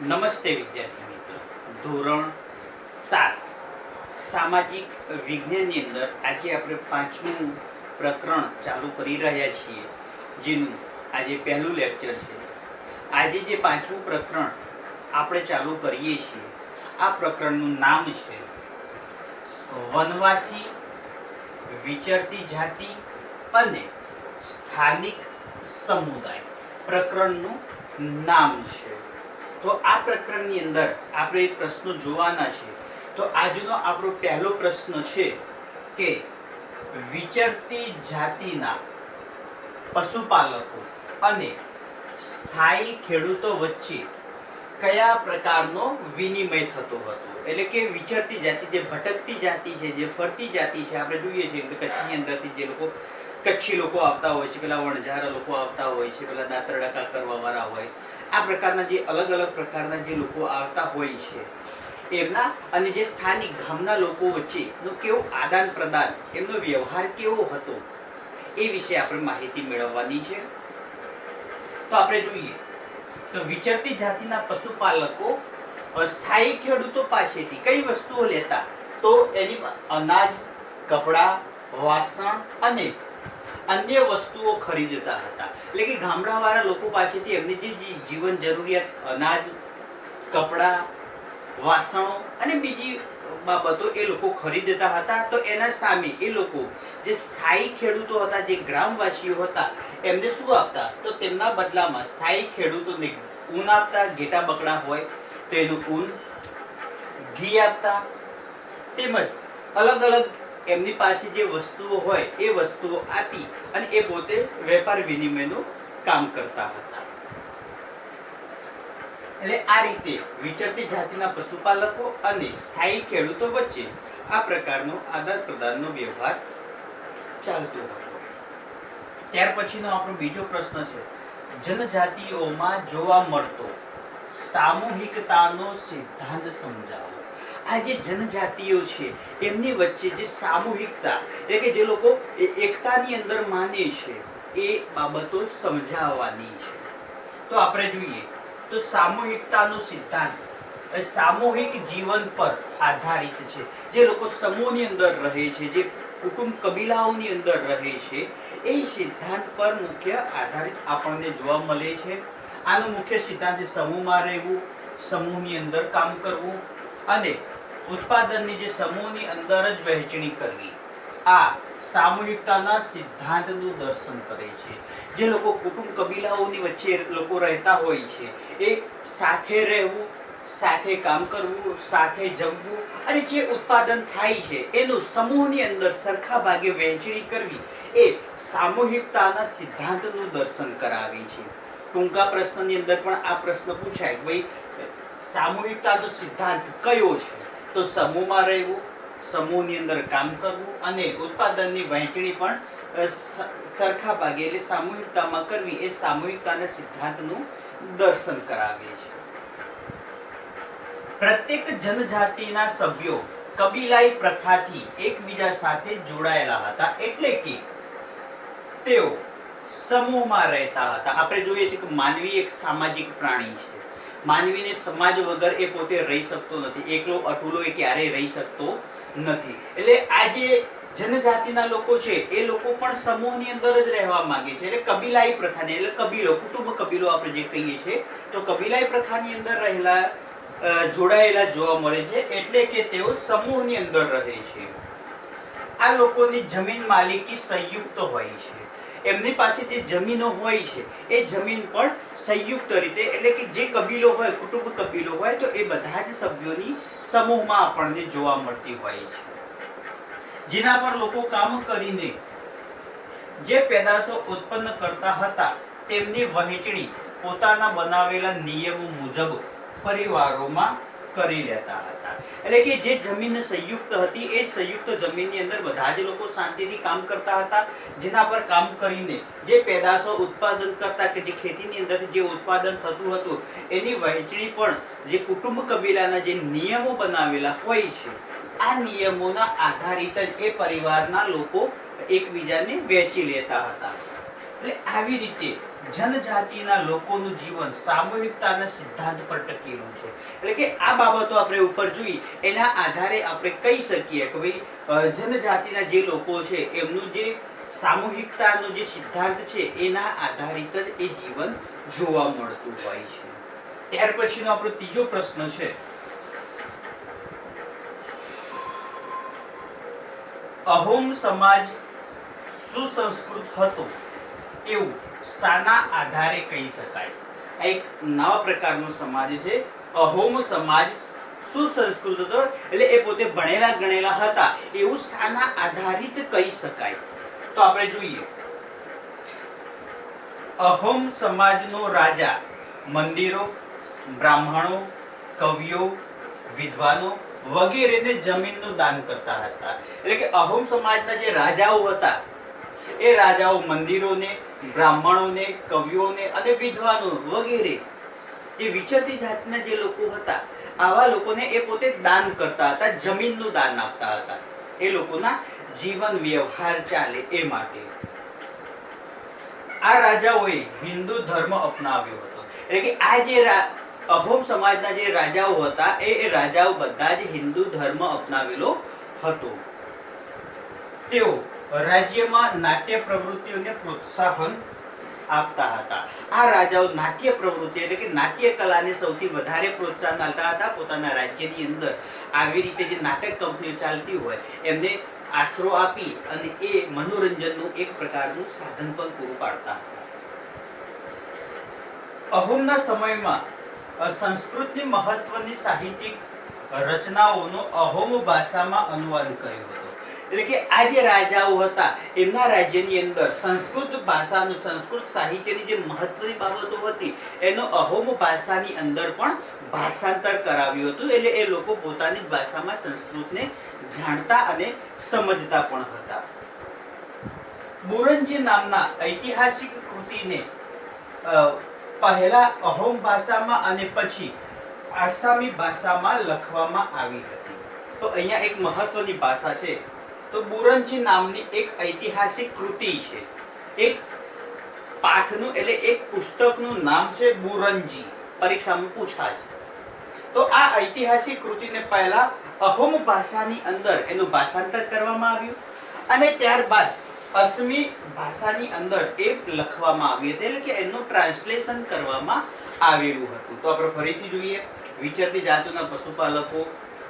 નમસ્તે વિદ્યાર્થી મિત્રો, ધોરણ 7 સામાજિક વિજ્ઞાનની અંદર આજે આપણે પાંચમું પ્રકરણ ચાલુ કરી રહ્યા છીએ, જેનું આજે પહેલું લેક્ચર છે. આજે જે પાંચમું પ્રકરણ આપણે ચાલુ કરીએ છીએ, આ પ્રકરણનું નામ છે વનવાસી, વિચરતી જાતિ અને સ્થાનિક સમુદાય. પ્રકરણનું નામ છે. તો આ પ્રકરણની અંદર આપણે પ્રશ્નો જોવાના છે. તો આજનો આપણો પહેલો પ્રશ્ન છે કે વિચરતી જાતિના પશુપાલકો અને સ્થાયી ખેડૂતો વચ્ચે કયા પ્રકારનો વિનિમય થતો હતો. એટલે કે વિચરતી જાતિ, જે ભટકતી જાતિ છે, જે ફરતી જાતિ છે, આપણે જોઈએ છીએ કે કચ્છની અંદરથી જે લોકો કચ્છી લોકો આવતા હોય છે, પેલા વણઝારા લોકો આવતા હોય છે, પેલા દાંતરડા કરવાવાળા હોય, આ પ્રકારના જે અલગ અલગ પ્રકારના જે લોકો આવતા હોય છે એમના અને જે સ્થાનિક ગામના લોકો વચ્ચેનો કેવો આદાન પ્રદાન, એમનો વ્યવહાર કેવો હતો, એ વિશે આપણે માહિતી મેળવવાની છે. તો આપણે જોઈએ તો વિચરતી જાતિના પશુપાલકો સ્થાયી ખેડૂતો પાસેથી કઈ વસ્તુઓ લેતા, તો એની અનાજ, કપડાં, વાસણ અને અન્ય વસ્તુઓ ખરીદતા હતા. એટલે કે ગામડાવાળા લોકો પાસેથી એમની જે જીવન જરૂરિયાત, અનાજ, કપડાં, વાસણો અને બીજી બાબતો એ લોકો ખરીદતા હતા. તો એના સામે એ લોકો જે સ્થાયી ખેડૂતો હતા, જે ગ્રામવાસીઓ હતા, એમને શું આપતા, તો તેમના બદલામાં સ્થાયી ખેડૂતોને ઊન આપતા, ઘેટા બકડા હોય તો એનું ઊન, ઘી આપતા, તેમજ અલગ અલગ એમની પાસે જે વસ્તુઓ હોય એ વસ્તુઓ આપી અને એ પોતે વેપાર વિનિમયનું કામ કરતા હતા. એટલે આ રીતે વિચરતી જાતિના પશુપાલકો અને સ્થાયી ખેડૂતો વચ્ચે આ પ્રકારનો આદાન પ્રદાનનો વ્યવહાર ચાલતો હતો. ત્યાર પછીનો આપણો બીજો પ્રશ્ન છે જનજાતિઓમાં જોવા મળતો સામૂહિકતાનો સિદ્ધાંત સમજાવો. આ જે જનજાતિઓ છે એમની વચ્ચે જે સામૂહિકતા, એટલે કે જે લોકો એકતાની અંદર માને છે, એ બાબતો સમજાવવાની છે. તો આપણે જોઈએ તો સામૂહિકતાનો સિદ્ધાંત સામૂહિક જીવન પર આધારિત છે. જે લોકો સમૂહની અંદર રહે છે, જે કુટુંબ કબીલાઓની અંદર રહે છે, એ સિદ્ધાંત પર મુખ્ય આધારિત આપણને જોવા મળે છે. આનો મુખ્ય સિદ્ધાંત છે સમૂહમાં રહેવું, સમૂહની અંદર કામ કરવું અને ઉત્પાદનની જે સમૂહની અંદર જ વહેંચણી કરવી. આ સામૂહિકતાના સિદ્ધાંતનું દર્શન કરે છે. જે લોકો કુટુંબ કબીલાઓની વચ્ચે લોકો રહેતા હોય છે, એ સાથે રહેવું, સાથે કામ કરવું, સાથે જમવું અને જે ઉત્પાદન થાય છે એનું સમૂહની અંદર સરખા ભાગે વહેંચણી કરવી, એ સામૂહિકતાના સિદ્ધાંતનું દર્શન કરાવે છે. ટૂંકા પ્રશ્નની અંદર પણ આ પ્રશ્ન પૂછાય કે ભાઈ સામૂહિકતાનો સિદ્ધાંત કયો છે, તો સમૂહમાં રહેવું, સમૂહની અંદર કામ કરવું અને ઉત્પાદનની વહેંચણી પણ સરખા ભાગે એટલે સામૂહિકતામાં કરવી, એ સામૂહિકતાના સિદ્ધાંતનું દર્શન કરાવે છે. પ્રત્યેક જનજાતિના સભ્યો કબીલાઈ પ્રથાથી એકબીજા સાથે જોડાયેલા હતા, એટલે કે તેઓ સમૂહમાં રહેતા હતા. આપણે જોઈએ છીએ કે માનવી એક સામાજિક પ્રાણી છે. માનવીને સમાજ વગર એ પોતે રહી શકતો નથી. એકલો અટુલો એ ક્યારેય રહી શકતો નથી. એટલે આ જે જનજાતિના લોકો છે એ લોકો પણ સમૂહની અંદર જ રહેવા માંગે છે. એટલે કબીલાઈ પ્રથાને, એટલે કબીલો, કુટુંબ કબીલો આપણે જે કહીએ છીએ, તો કબીલાઈ પ્રથાની અંદર રહેલા જોડાયેલા જોવા મળે છે. એટલે કે તેઓ સમૂહની અંદર રહે છે. આ લોકોની જમીન માલિકી સંયુક્ત હોય છે. એમની પાસે જે જમીનો હોય છે એ જમીન પણ સંયુક્ત રીતે, એટલે કે જે કબીલો હોય, કુટુંબ કબીલો હોય, તો એ બધા જ સભ્યોની સમૂહમાં આપણને જોવા મળતી હોય છે. જેના પર લોકો કામ કરીને જે પેદાશો ઉત્પન્ન કરતા હતા તેમની વહેંચણી પોતાના બનાવેલા નિયમો મુજબ પરિવારોમાં કરી લેતા હતા. એટલે કે જે જમીન સંયુક્ત હતી, એ સંયુક્ત જમીનની અંદર બધા જ લોકો શાંતિથી કામ કરતા હતા. જેના પર કામ કરીને જે પેદાશો ઉત્પાદન કરતા, કે જે ખેતીની અંદરથી જે ઉત્પાદન થતું હતું, એની વહેંચણી પણ જે કુટુંબ કબીલાના જે નિયમો બનાવેલા હોય છે, આ નિયમોના આધારિત જ એ પરિવારના લોકો એકબીજાને વહેંચી લેતા હતા. એટલે આવી રીતે જનજાતિના લોકોનું જીવન સામૂહિકતાના સિદ્ધાંત પર ટકેલું છે. એટલે કે આ બાબતો આપણે ઉપર જોઈ એના આધારે આપણે કહી શકીએ કે ભાઈ જનજાતિના જે લોકો છે એમનું જે સામૂહિકતાનો જે સિદ્ધાંત છે એના આધારિત જ એ જીવન જોવા મળતું હોય છે. ત્યાર પછીનો આપણો ત્રીજો પ્રશ્ન છે, અહોમ સમાજ સુસંસ્કૃત હતો એવું શાના આધારે કહી શકાય? આ એક નવા પ્રકારનો સમાજ છે. અહોમ સમાજ સુસંસ્કૃત હતો એટલે એ પોતે ભણેલા ગણેલા હતા એવું શાના આધારિત કહી શકાય? તો આપણે જોઈએ, અહોમ સમાજનો રાજા મંદિરો, બ્રાહ્મણો, કવિઓ, વિદ્વાનો વગેરેને જમીનનું દાન કરતા હતા. એટલે કે અહોમ સમાજના જે રાજાઓ હતા એ રાજાઓ મંદિરોને, બ્રાહ્મણોને, કવિઓને અને વિદ્વાનો વગેરે જે વિચરતી જાતના જે લોકો હતા આવા લોકોને એ પોતે દાન કરતા હતા, જમીનનું દાન આપતા હતા એ લોકોના જીવન વ્યવહાર ચાલે એ માટે. આ રાજાઓએ હિન્દુ ધર્મ અપનાવ્યો હતો. એટલે કે આ જે અહોમ સમાજના જે રાજાઓ હતા એ રાજાઓ બધા જ હિન્દુ ધર્મ અપનાવેલો હતો. તેઓ રાજ્યમાં નાટ્ય પ્રવૃત્તિઓને પ્રોત્સાહન આપતા હતા. આ રાજાઓ નાટ્ય પ્રવૃત્તિ એટલે કે નાટ્ય કલાને સૌથી વધારે પ્રોત્સાહન આપતા હતા. પોતાના રાજ્યની અંદર આવી રીતે જે નાટક કંપનીઓ ચાલતી હોય એમને આશરો આપી અને એ મનોરંજનનું એક પ્રકારનું સાધન પણ પૂરું પાડતા હતા. અહોમના સમયમાં સંસ્કૃતની મહત્વની સાહિત્યિક રચનાઓનો અહોમ ભાષામાં અનુવાદ કર્યો હતો. એટલે કે આ જે રાજાઓ હતા એમના રાજ્યની અંદર સંસ્કૃત ભાષાનું, સંસ્કૃત સાહિત્યની જે મહત્વની બાબતો હતી એનો અહોમ ભાષાની અંદર પણ ભાષાંતર કરાવ્યું હતું. એટલે એ લોકો પોતાની ભાષામાં સંસ્કૃતને જાણતા અને સમજતા પણ હતા. બુરંજી નામના ઐતિહાસિક કૃતિને પહેલા અહોમ ભાષામાં અને પછી આસામી ભાષામાં લખવામાં આવી હતી. તો અહીંયા એક મહત્વની ભાષા છે. તો બુરંજી નામની એક ઐતિહાસિક કૃતિ છે. એક પાઠનું એટલે એક પુસ્તકનું નામ છે બુરંજી. પરીક્ષામાં પૂછાય છે. તો આ ઐતિહાસિક કૃતિને પહેલા અહોમ ભાષાની અંદર એનું ભાષાંતર કરવામાં આવ્યું અને ત્યારબાદ અસમી ભાષાની અંદર એ લખવામાં આવ્યું હતું. એટલે કે એનું ટ્રાન્સલેશન કરવામાં આવેલું હતું. તો આપણે ફરીથી જોઈએ, વિચરતી જાતોના પશુપાલકો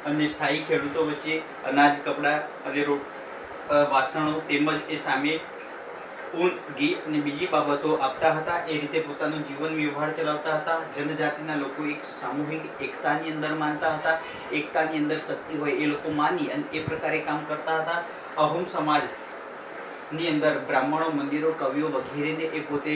અને સ્થાયી ખેડૂતો વચ્ચે અનાજ, કપડાં અને વાસણો તેમજ એ સામે ઊન, ઘી અને બીજી બાબતો આપતા હતા. એ રીતે પોતાનો જીવન વ્યવહાર ચલાવતા હતા. જનજાતિના લોકો એક સામૂહિક એકતાની અંદર માનતા હતા. એકતાની અંદર શક્તિ હોય એ લોકો માની અને એ પ્રકારે કામ કરતા હતા. અહોમ સમાજ ની અંદર બ્રાહ્મણો, મંદિરો, કવિઓ વગેરેને એ પોતે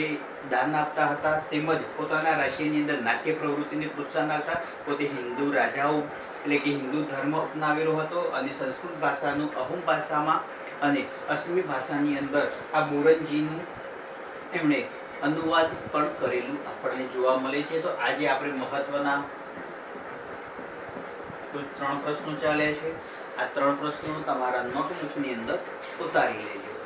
દાન આપતા હતા. તેમજ પોતાના રાજ્યની અંદર નાટ્ય પ્રવૃત્તિને પ્રોત્સાહન આપતા. પોતે હિન્દુ રાજાઓ એટલે કે હિન્દુ ધર્મ અપનાવેલો હતો અને સંસ્કૃત ભાષાનું અહોમ ભાષામાં અને અસમી ભાષાની અંદર આ બુરંજીનું એમણે અનુવાદ પણ કરેલું આપણને જોવા મળે છે. તો આજે આપણે મહત્વના કુલ 3 પ્રશ્નો ચાલે છે. આ 3 પ્રશ્નો તમારા નોટબુકની અંદર ઉતારી લેજો.